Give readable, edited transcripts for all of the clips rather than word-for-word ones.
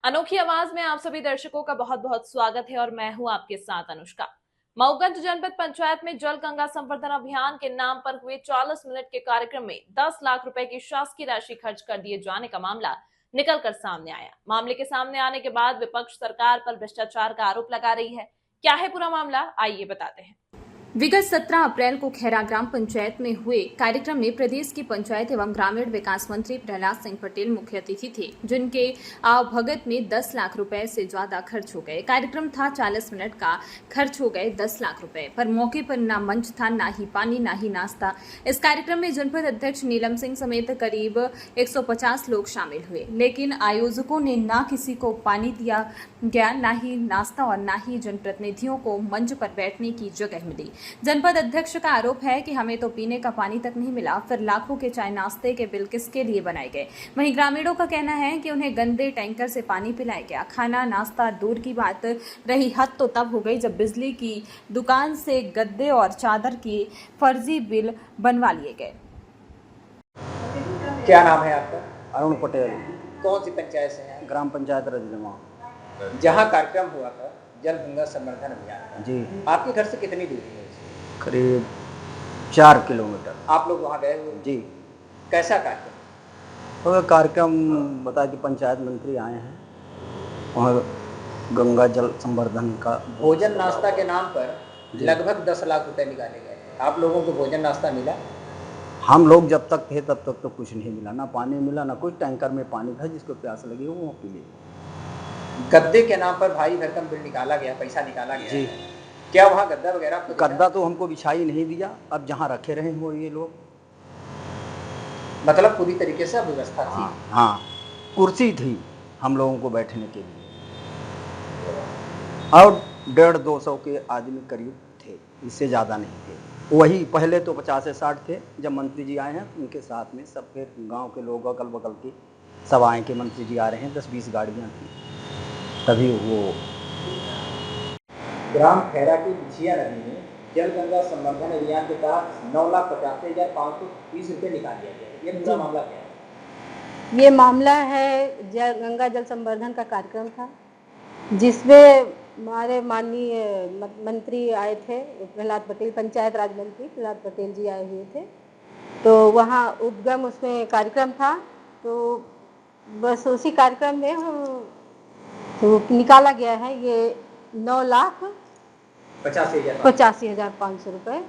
अनोखी आवाज में आप सभी दर्शकों का बहुत बहुत स्वागत है और मैं हूं आपके साथ अनुष्का। मऊगंज जनपद पंचायत में जल गंगा संवर्धन अभियान के नाम पर हुए 40 मिनट के कार्यक्रम में 10 लाख रुपए की शासकीय राशि खर्च कर दिए जाने का मामला निकलकर सामने आया। मामले के सामने आने के बाद विपक्ष सरकार पर भ्रष्टाचार का आरोप लगा रही है। क्या है पूरा मामला, आइए बताते हैं। विगत 17 अप्रैल को खैरा ग्राम पंचायत में हुए कार्यक्रम में प्रदेश के पंचायत एवं ग्रामीण विकास मंत्री प्रहलाद सिंह पटेल मुख्य अतिथि थे, जिनके आवभगत में 10 लाख रुपए से ज्यादा खर्च हो गए। कार्यक्रम था 40 मिनट का, खर्च हो गए 10 लाख रुपए, पर मौके पर ना मंच था, ना ही पानी, ना ही नाश्ता। इस कार्यक्रम में जनपद अध्यक्ष नीलम सिंह समेत करीब 150 लोग शामिल हुए, लेकिन आयोजकों ने ना किसी को पानी दिया गया, ना ही नाश्ता और ना ही जनप्रतिनिधियों को मंच पर बैठने की जगह मिली। जनपद अध्यक्ष का आरोप है कि हमें तो पीने का पानी तक नहीं मिला, फिर लाखों के चाय नाश्ते के बिल किसके लिए बनाए गए। वहीं ग्रामीणों का कहना है कि उन्हें गंदे टैंकर से पानी पिलाया गया। खाना नाश्ता दूर की बात रही, हद तो तब हो गई जब बिजली की दुकान से गद्दे और चादर की फर्जी बिल बनवा लिए गए। क्या नाम है आपका? अरुण पटेल। कौन सी पंचायत से हैं? ग्राम पंचायत रजनमा। जहाँ कार्यक्रम हुआ था जल गंगा संवर्धन अभियान का, जी, आपके घर से कितनी दूरी है? करीब 4 किलोमीटर। आप लोग वहाँ गए हुए? जी। कैसा कार्यक्रम? तो कार्यक्रम बता कि पंचायत मंत्री आए हैं और गंगा जल संवर्धन का भोजन नाश्ता के नाम पर लगभग 10 लाख रुपए निकाले गए। आप लोगों को भोजन नाश्ता मिला? हम लोग जब तक थे तब तक तो कुछ नहीं मिला, ना पानी मिला, ना कुछ। टैंकर में पानी था, जिसको प्यास लगी वो पी ले। गद्दे के नाम पर भारी भरकम बिल निकाला गया, पैसा निकाला गया। जी। क्या वहाँ गद्दा वगैरह? गद्दा तो हमको बिछाई नहीं दिया, अब जहाँ रखे रहे वो ये लोग। मतलब पूरी तरीके से व्यवस्था थी? हाँ, कुर्सी थी हम लोगों को बैठने के लिए, और 150-200 के आदमी करीब थे, इससे ज़्यादा नहीं थे। वही पहले तो 50 से 60 थे, जब मंत्री जी आए हैं उनके साथ में सब, फिर गांव के लोग अगल बगल के सब आए कि मंत्री जी आ रहे हैं। 10-20 गाड़ियाँ थी, तभी वो। ग्राम खैरा की बिछिया नदी में जल गंगा संवर्धन अभियान के तहत 9,85,530 रुपये निकाल दिया गया। ये पूरा मामला क्या है? ये मामला है गंगा जल संवर्धन का कार्यक्रम था, जिसमें हमारे माननीय मंत्री आए थे, प्रहलाद पटेल, पंचायत राज मंत्री प्रहलाद पटेल जी आए हुए थे। तो वहाँ उद्गम उसमें कार्यक्रम था, तो बस उसी कार्यक्रम में तो निकाला गया है ये 9,85,500 रुपये।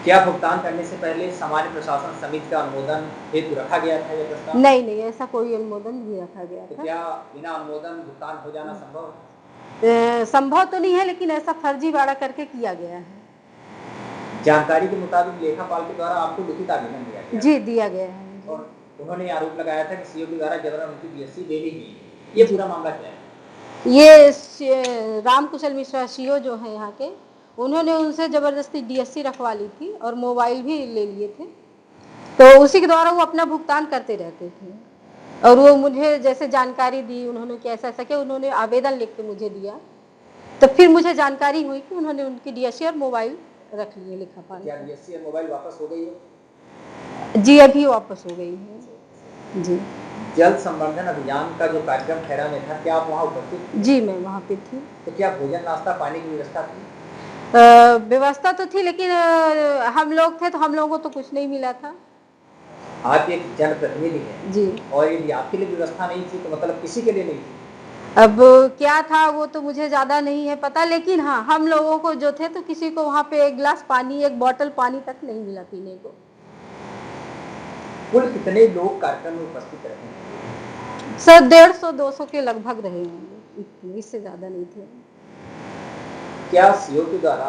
क्या भुगतान करने से पहले सामान्य प्रशासन समिति का अनुमोदन हेतु रखा गया था यह प्रस्ताव? नहीं, ऐसा कोई अनुमोदन नहीं रखा गया था। तो क्या बिना अनुमोदन भुगतान हो जाना संभव है? संभव तो नहीं है, लेकिन ऐसा फर्जीवाड़ा करके किया गया है। जानकारी के मुताबिक लेखापाल के द्वारा आपको लिखित आवेदन दिया गया? जी, दिया गया है। और उन्होंने आरोप लगाया था कि सीओ के द्वारा जबरन उनकी बीएससी दे दी गई। ये पूरा मामला क्या है? ये रामकुशल मिश्रा सीओ जो है यहाँ के, उन्होंने उनसे जबरदस्ती डीएससी रखवा ली थी और मोबाइल भी ले लिए थे। तो उसी के द्वारा वो अपना भुगतान करते रहते थे, और वो मुझे जैसे जानकारी दी उन्होंने कि ऐसा ऐसा क्या, उन्होंने आवेदन लिख के मुझे दिया। तो फिर मुझे जानकारी हुई कि उन्होंने उनकी डीएससी और मोबाइल रख लिए लिखापाल। क्या डीएससी और मोबाइल वापस हो गई है? जी, अभी वापस हो गई है। जी। जल संवर्धन अभियान का जो कार्यक्रम खैरा में था, क्या आप वहाँ उपस्थित थी? जी, मैं वहाँ पे थी। तो क्या भोजन नाश्ता पानी की व्यवस्था थी? व्यवस्था तो थी, लेकिन हम लोग थे तो हम लोगों को तो कुछ नहीं मिला था। आप एक जनप्रतिनिधि हैं जी, और यदि आपके लिए व्यवस्था नहीं थी तो मतलब किसी के लिए नहीं थी? अब क्या था वो तो मुझे ज़्यादा नहीं है पता, लेकिन हाँ, हम लोगों को जो थे तो किसी को वहाँ पे एक गिलास पानी, एक बोतल पानी तक नहीं मिला पीने को। कुल कितने लोग कार्यक्रम में उपस्थित रहे? सर 150-200 के लगभग रहे होंगे, इससे ज़्यादा नहीं थे। क्या सीओ के द्वारा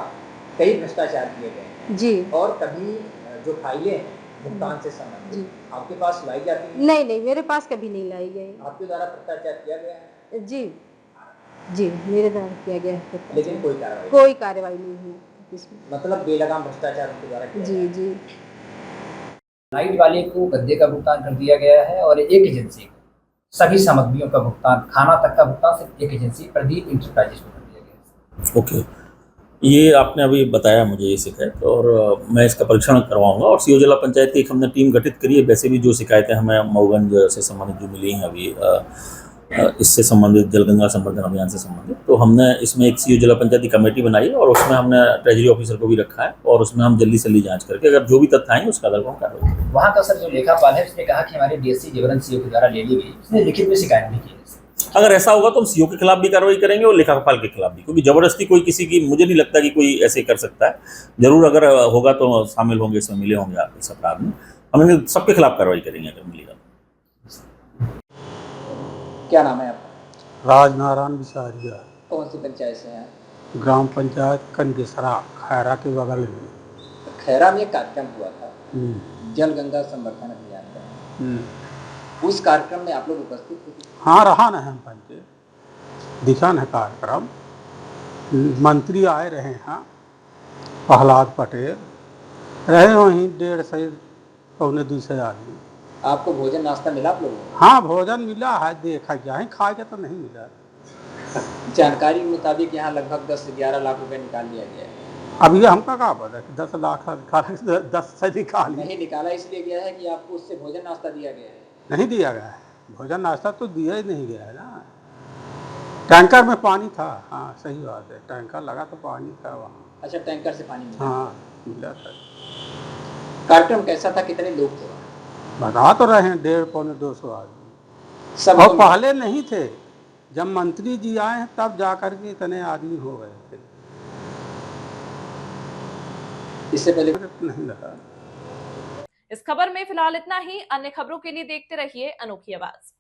कई भ्रष्टाचार किए गए? जी। और कभी जो फाइलें हैं भुगतान से संबंधित आपके पास लाई जाती है? नहीं, मेरे पास कभी नहीं लाई गई। आपके द्वारा भ्रष्टाचार किया गया है? जी, मेरे द्वारा किया गया है। लेकिन कोई कार्रवाई नहीं हुई इसमें। मतलब बेलगाम भ्रष्टाचार उनके द्वारा किया जी, जी। नाइट वाले को गद्दे का भुगतान कर दिया गया है और एक एजेंसी को सभी सामग्रियों का भुगतान, खाना तक का भुगतान सिर्फ एक एजेंसी प्रदीप इंटरप्राइजेस को कर दिया गया है। ओके, ये आपने अभी बताया मुझे ये शिकायत, और मैं इसका परीक्षण करवाऊंगा। और सीओ जिला पंचायत की एक हमने टीम गठित करी है। वैसे भी जो शिकायतें हमें मऊगंज से संबंधित जो मिली हैं अभी, इससे संबंधित जलगंगा संवर्धन अभियान से संबंधित। तो हमने इसमें एक सीओ जिला पंचायती कमेटी बनाई और उसमें हमने ट्रेजरी ऑफिसर को भी रखा है और उसमें हम जल्दी से जल्दी जांच करके अगर जो भी तथ्य आएंगे उसका आधार पर हम कार्रवाई करेंगे। वहाँ का सर जो लेखापाल है उसने कहा कि हमारे डीएससी जबरन सीओ के द्वारा ले ली गई, उसने लिखित में शिकायत भी की है। अगर ऐसा होगा तो हम सीओ के खिलाफ भी कार्रवाई करेंगे और लेखापाल के खिलाफ भी, क्योंकि जबरदस्ती कोई किसी की, मुझे नहीं लगता कि कोई ऐसे कर सकता है। जरूर अगर होगा तो शामिल होंगे, इसमें मिले होंगे आप इस अपराध में, हम इन्हें सबके खिलाफ कार्रवाई करेंगे अगर मिलेगा। क्या नाम है आपका? राजनारायण बिसारिया, कौन सी पंचायत से हैं? ग्राम पंचायत कनकेसरा, खैरा के बगल में। खैरा में एक कार्यक्रम हुआ था जल गंगा संवर्धन अभियान का, उस कार्यक्रम में आप लोग उपस्थित थे? हाँ, रहा न हम पंचे, दिखा न कार्यक्रम। मंत्री आए रहे हैं, प्रहलाद पटेल रहे वहीं 150 पौने 200 आदमी। आपको भोजन नाश्ता मिला आप लोगों को? हाँ, भोजन मिला है, देखा जाए, खा के तो नहीं मिला। जानकारी के मुताबिक यहाँ लगभग 10 से 11 लाख रुपए निकाल लिया गया है। अभी हमका क्या पता कि 10 लाख निकाला, 10 से निकाल नहीं निकाला इसलिए गया है कि आपको उससे भोजन नाश्ता दिया गया है? नहीं दिया गया है, भोजन नाश्ता तो दिया ही नहीं गया है ना। टैंकर में पानी था, हाँ सही बात है, टैंकर लगा तो पानी था वहाँ। अच्छा, टैंकर से पानी मिला? हाँ मिला था। कार्यक्रम कैसा था, कितने लोग थे वहाँ? बता तो रहे हैं 150 पौने 200 आदमी। सब और लोग- पहले नहीं थे, जब मंत्री जी आए हैं तब जाकर के इतने आदमी हो गए थे, इससे पहले नहीं लगा। इस खबर में फिलहाल इतना ही। अन्य खबरों के लिए देखते रहिए अनोखी आवाज।